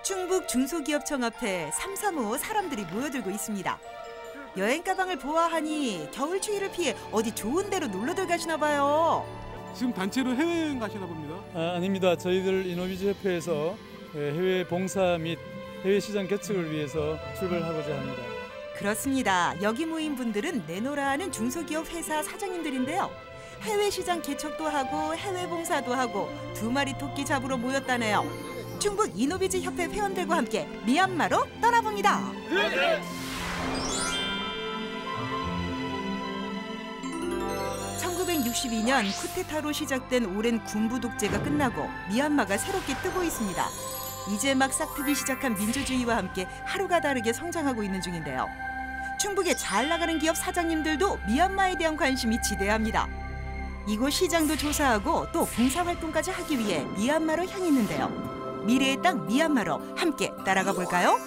충북 중소기업청 앞에 삼삼오오 사람들이 모여들고 있습니다. 여행 가방을 보아하니 겨울 추위를 피해 어디 좋은 데로 놀러들 가시나 봐요. 지금 단체로 해외여행 가시나 봅니다. 아닙니다. 저희들 이노비즈 협회에서 해외 봉사 및 해외 시장 개척을 위해서 출발하고자 합니다. 그렇습니다. 여기 모인 분들은 내노라 하는 중소기업 회사 사장님들인데요. 해외 시장 개척도 하고 해외 봉사도 하고 두 마리 토끼 잡으러 모였다네요. 충북 이노비즈 협회 회원들과 함께 미얀마로 떠나봅니다. 네. 1962년 쿠데타로 시작된 오랜 군부 독재가 끝나고 미얀마가 새롭게 뜨고 있습니다. 이제 막 싹트기 시작한 민주주의와 함께 하루가 다르게 성장하고 있는 중인데요. 충북의 잘 나가는 기업 사장님들도 미얀마에 대한 관심이 지대합니다. 이곳 시장도 조사하고 또 봉사활동까지 하기 위해 미얀마로 향했는데요. 미래의 땅 미얀마로 함께 따라가 볼까요?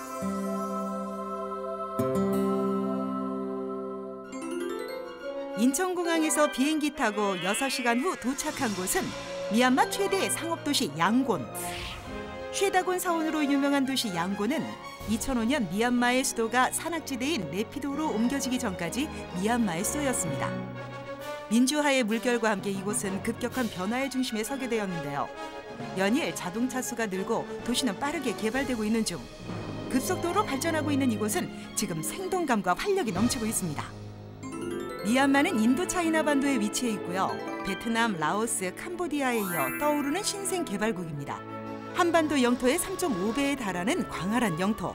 인천공항에서 비행기 타고 6시간 후 도착한 곳은 미얀마 최대의 상업도시 양곤. 쉐다곤 사원으로 유명한 도시 양곤은 2005년 미얀마의 수도가 산악지대인 네피도로 옮겨지기 전까지 미얀마의 수도였습니다. 민주화의 물결과 함께 이곳은 급격한 변화의 중심에 서게 되었는데요. 연일 자동차 수가 늘고 도시는 빠르게 개발되고 있는 중. 급속도로 발전하고 있는 이곳은 지금 생동감과 활력이 넘치고 있습니다. 미얀마는 인도차이나 반도에 위치해 있고요. 베트남, 라오스, 캄보디아에 이어 떠오르는 신생 개발국입니다. 한반도 영토의 3.5배에 달하는 광활한 영토.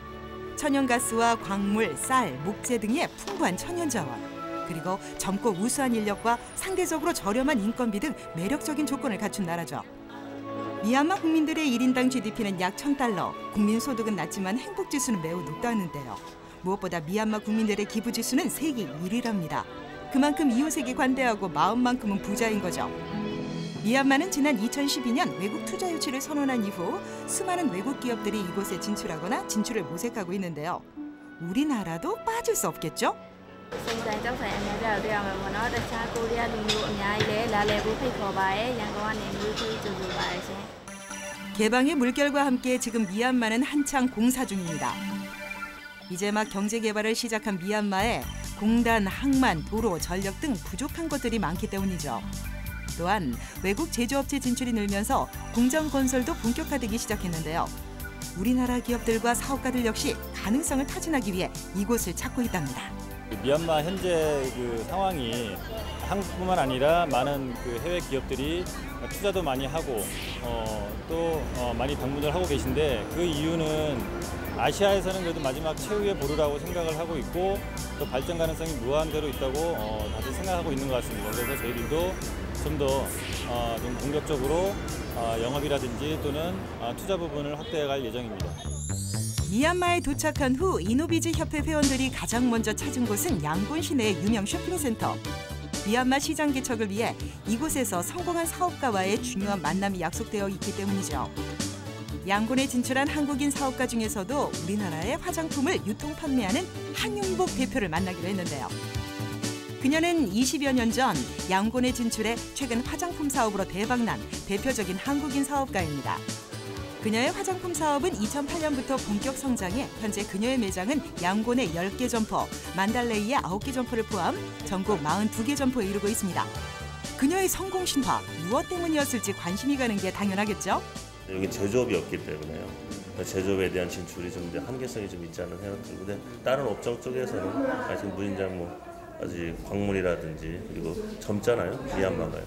천연가스와 광물, 쌀, 목재 등의 풍부한 천연자원. 그리고 젊고 우수한 인력과 상대적으로 저렴한 인건비 등 매력적인 조건을 갖춘 나라죠. 미얀마 국민들의 1인당 GDP는 약 1,000달러. 국민 소득은 낮지만 행복지수는 매우 높다는데요. 무엇보다 미얀마 국민들의 기부지수는 세계 1위랍니다. 그만큼 이웃에게 관대하고 마음만큼은 부자인 거죠. 미얀마는 지난 2012년 외국 투자 유치를 선언한 이후 수많은 외국 기업들이 이곳에 진출하거나 진출을 모색하고 있는데요. 우리나라도 빠질 수 없겠죠? 개방의 물결과 함께 지금 미얀마는 한창 공사 중입니다. 이제 막 경제 개발을 시작한 미얀마에 공단, 항만, 도로, 전력 등 부족한 것들이 많기 때문이죠. 또한 외국 제조업체 진출이 늘면서 공장 건설도 본격화되기 시작했는데요. 우리나라 기업들과 사업가들 역시 가능성을 타진하기 위해 이곳을 찾고 있답니다. 미얀마 현재 그 상황이 한국뿐만 아니라 많은 그 해외 기업들이 투자도 많이 하고 또 많이 방문을 하고 계신데 그 이유는 아시아에서는 그래도 마지막 최후의 보루라고 생각을 하고 있고 또 발전 가능성이 무한대로 있다고 다들 생각하고 있는 것 같습니다. 그래서 저희들도 좀 더 좀 공격적으로 영업이라든지 또는 투자 부분을 확대해 갈 예정입니다. 미얀마에 도착한 후 이노비즈 협회 회원들이 가장 먼저 찾은 곳은 양곤 시내의 유명 쇼핑센터. 미얀마 시장 개척을 위해 이곳에서 성공한 사업가와의 중요한 만남이 약속되어 있기 때문이죠. 양곤에 진출한 한국인 사업가 중에서도 우리나라의 화장품을 유통 판매하는 한윤복 대표를 만나기로 했는데요. 그녀는 20여 년 전 양곤에 진출해 최근 화장품 사업으로 대박난 대표적인 한국인 사업가입니다. 그녀의 화장품 사업은 2008년부터 본격 성장해 현재 그녀의 매장은 양곤의 10개 점포, 만달레이의 9개 점포를 포함 전국 42개 점포에 이르고 있습니다. 그녀의 성공 신화, 무엇 때문이었을지 관심이 가는 게 당연하겠죠? 여기 제조업이 없기 때문에요. 제조업에 대한 진출이 좀 한계성이 좀 있지 않은 생각이 들고, 다른 업종 쪽에서는 아직 무진장 아직 광물이라든지 그리고 젊잖아요. 미얀마가요.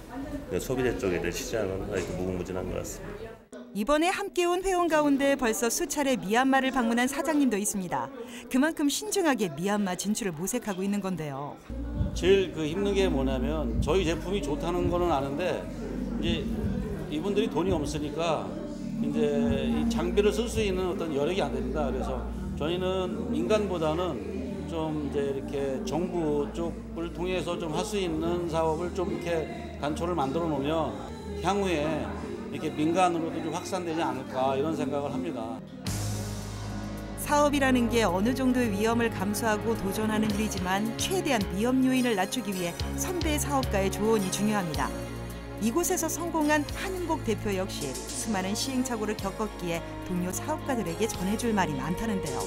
소비재 쪽에 대한 시장은 아직 무궁무진한 것 같습니다. 이번에 함께 온 회원 가운데 벌써 수차례 미얀마를 방문한 사장님도 있습니다. 그만큼 신중하게 미얀마 진출을 모색하고 있는 건데요. 제일 힘든 게 뭐냐면 저희 제품이 좋다는 거는 아는데 이제 이분들이 돈이 없으니까 이제 이 장비를 쓸 수 있는 어떤 여력이 안 됩니다. 그래서 저희는 민간보다는 좀 이제 이렇게 정부 쪽을 통해서 좀 할 수 있는 사업을 좀 이렇게 단초를 만들어 놓으면 향후에 이렇게 민간으로도 좀 확산되지 않을까 이런 생각을 합니다. 사업이라는 게 어느 정도의 위험을 감수하고 도전하는 일이지만 최대한 위험 요인을 낮추기 위해 선배 사업가의 조언이 중요합니다. 이곳에서 성공한 한윤복 대표 역시 수많은 시행착오를 겪었기에 동료 사업가들에게 전해줄 말이 많다는데요.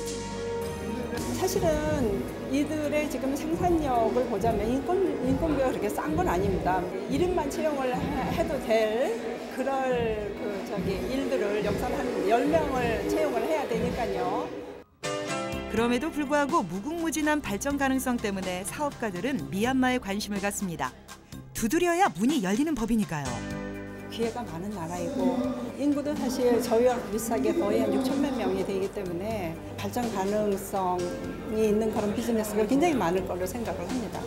사실은 이들의 지금 생산력을 보자면 인건비가 그렇게 싼 건 아닙니다. 1인만 채용을 해도 될 그럴 일들을 여기서는 한 10명을 채용을 해야 되니까요. 그럼에도 불구하고 무궁무진한 발전 가능성 때문에 사업가들은 미얀마에 관심을 갖습니다. 두드려야 문이 열리는 법이니까요. 기회가 많은 나라이고 인구도 사실 저희와 비슷하게 거의 한 6천만 명이 되기 때문에 발전 가능성이 있는 그런 비즈니스가 굉장히 많을 거로 생각을 합니다.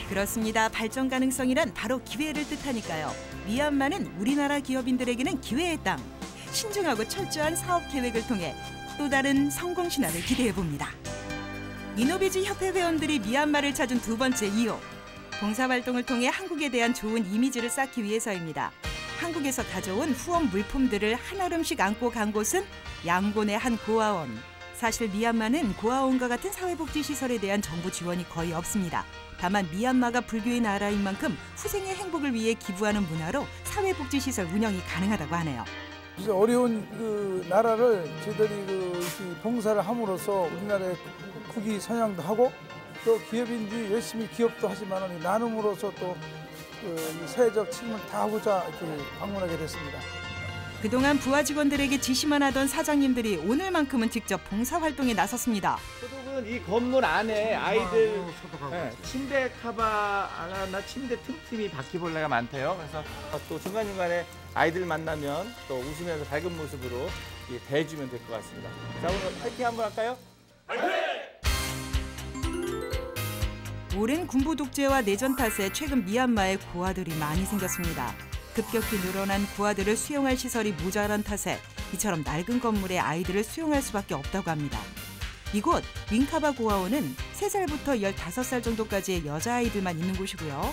그렇습니다. 발전 가능성이란 바로 기회를 뜻하니까요. 미얀마는 우리나라 기업인들에게는 기회의 땅. 신중하고 철저한 사업 계획을 통해 또 다른 성공 신화를 기대해 봅니다. 이노비즈 협회 회원들이 미얀마를 찾은 두 번째 이유. 봉사활동을 통해 한국에 대한 좋은 이미지를 쌓기 위해서입니다. 한국에서 가져온 후원 물품들을 한아름씩 안고 간 곳은 양곤의 한 고아원. 사실 미얀마는 고아원과 같은 사회복지시설에 대한 정부 지원이 거의 없습니다. 다만 미얀마가 불교의 나라인 만큼 후생의 행복을 위해 기부하는 문화로 사회복지시설 운영이 가능하다고 하네요. 어려운 그 나라를 저희들이 봉사를 함으로써 우리나라의 국위 선양도 하고 또 기업인들이 열심히 기업도 하지만 나눔으로서 또 사회적 책임을 다하고자 이렇게 방문하게 됐습니다. 그동안 부하 직원들에게 지시만 하던 사장님들이 오늘만큼은 직접 봉사활동에 나섰습니다. 소독은 이 건물 안에 아이들 침대 카바나 침대 틈틈이 바퀴벌레가 많대요. 그래서 또 중간중간에 아이들 만나면 또 웃으면서 밝은 모습으로 대해주면 될 것 같습니다. 자, 오늘 파이팅 한번 할까요? 오랜 군부 독재와 내전 탓에 최근 미얀마에 고아들이 많이 생겼습니다. 급격히 늘어난 고아들을 수용할 시설이 모자란 탓에 이처럼 낡은 건물에 아이들을 수용할 수밖에 없다고 합니다. 이곳 윙카바 고아원은 3살부터 15살 정도까지의 여자아이들만 있는 곳이고요.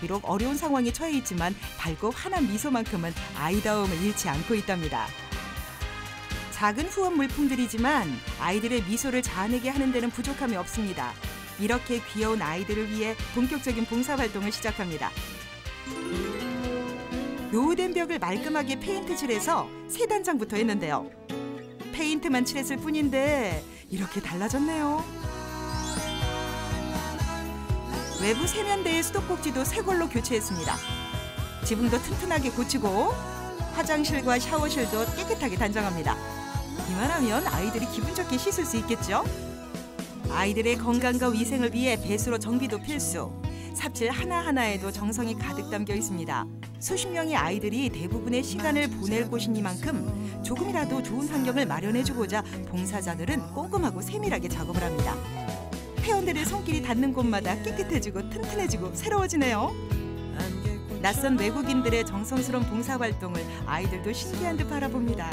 비록 어려운 상황에 처해 있지만 밝고 환한 미소만큼은 아이다움을 잃지 않고 있답니다. 작은 후원 물품들이지만 아이들의 미소를 자아내게 하는 데는 부족함이 없습니다. 이렇게 귀여운 아이들을 위해 본격적인 봉사활동을 시작합니다. 노후된 벽을 말끔하게 페인트 칠해서 새 단장부터 했는데요. 페인트만 칠했을 뿐인데 이렇게 달라졌네요. 외부 세면대의 수도꼭지도 새 걸로 교체했습니다. 지붕도 튼튼하게 고치고 화장실과 샤워실도 깨끗하게 단장합니다. 이만하면 아이들이 기분 좋게 씻을 수 있겠죠? 아이들의 건강과 위생을 위해 배수로 정비도 필수. 삽질 하나하나에도 정성이 가득 담겨 있습니다. 수십 명의 아이들이 대부분의 시간을 보낼 곳이니만큼 조금이라도 좋은 환경을 마련해주고자 봉사자들은 꼼꼼하고 세밀하게 작업을 합니다. 회원들의 손길이 닿는 곳마다 깨끗해지고 튼튼해지고 새로워지네요. 낯선 외국인들의 정성스러운 봉사활동을 아이들도 신기한 듯 바라봅니다.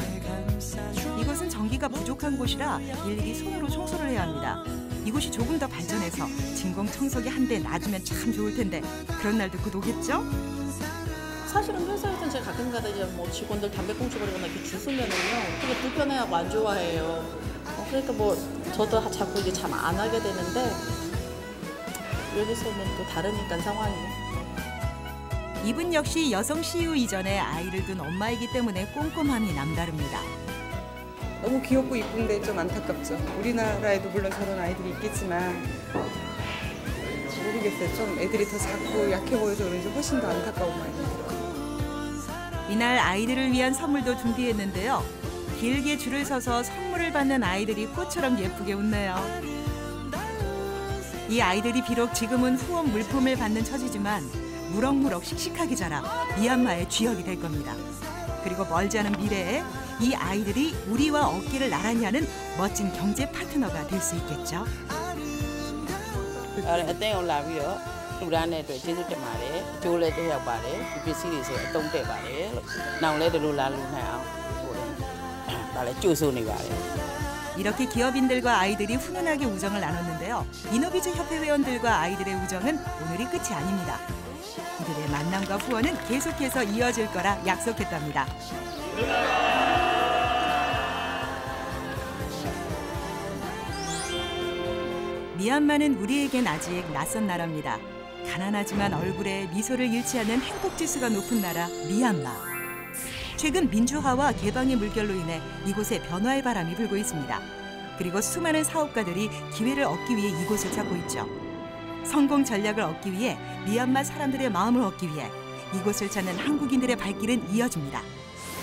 이곳은 전기가 부족한 곳이라 일일이 손으로 청소를 해야 합니다. 이곳이 조금 더 발전해서 진공청소기 한 대 놔주면 참 좋을 텐데 그런 날도 곧 오겠죠? 사실은 회사에서는 제가 가끔가다 이제 뭐 직원들 담배꽁초 버리거나 이렇게 주스면은요 되게 불편해하고 안 좋아해요. 그러니까 뭐 저도 자꾸 이제 참 안 하게 되는데 여기서는 또 다르니까 상황이. 이분 역시 여성 CEO 이전에 아이를 둔 엄마이기 때문에 꼼꼼함이 남다릅니다. 너무 귀엽고 이쁜데 좀 안타깝죠. 우리나라에도 물론 저런 아이들이 있겠지만 모르겠어요. 좀 애들이 더 작고 약해 보여서 그런지 훨씬 더 안타까운 많이 들어요. 이날 아이들을 위한 선물도 준비했는데요. 길게 줄을 서서 선물을 받는 아이들이 꽃처럼 예쁘게 웃네요. 이 아이들이 비록 지금은 후원 물품을 받는 처지지만 무럭무럭 씩씩하게 자라 미얀마의 쥐약이 될 겁니다. 그리고 멀지 않은 미래에 이 아이들이 우리와 어깨를 나란히 하는 멋진 경제 파트너가 될 수 있겠죠. 이렇게 기업인들과 아이들이 훈훈하게 우정을 나눴는데요. 이노비즈 협회 회원들과 아이들의 우정은 오늘이 끝이 아닙니다. 이들의 만남과 후원은 계속해서 이어질 거라 약속했답니다. 미얀마는 우리에겐 아직 낯선 나라입니다. 가난하지만 얼굴에 미소를 잃지 않는 행복지수가 높은 나라 미얀마. 최근 민주화와 개방의 물결로 인해 이곳에 변화의 바람이 불고 있습니다. 그리고 수많은 사업가들이 기회를 얻기 위해 이곳을 찾고 있죠. 성공 전략을 얻기 위해 미얀마 사람들의 마음을 얻기 위해 이곳을 찾는 한국인들의 발길은 이어집니다.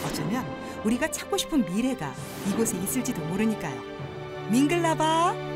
어쩌면 우리가 찾고 싶은 미래가 이곳에 있을지도 모르니까요. 밍글라바.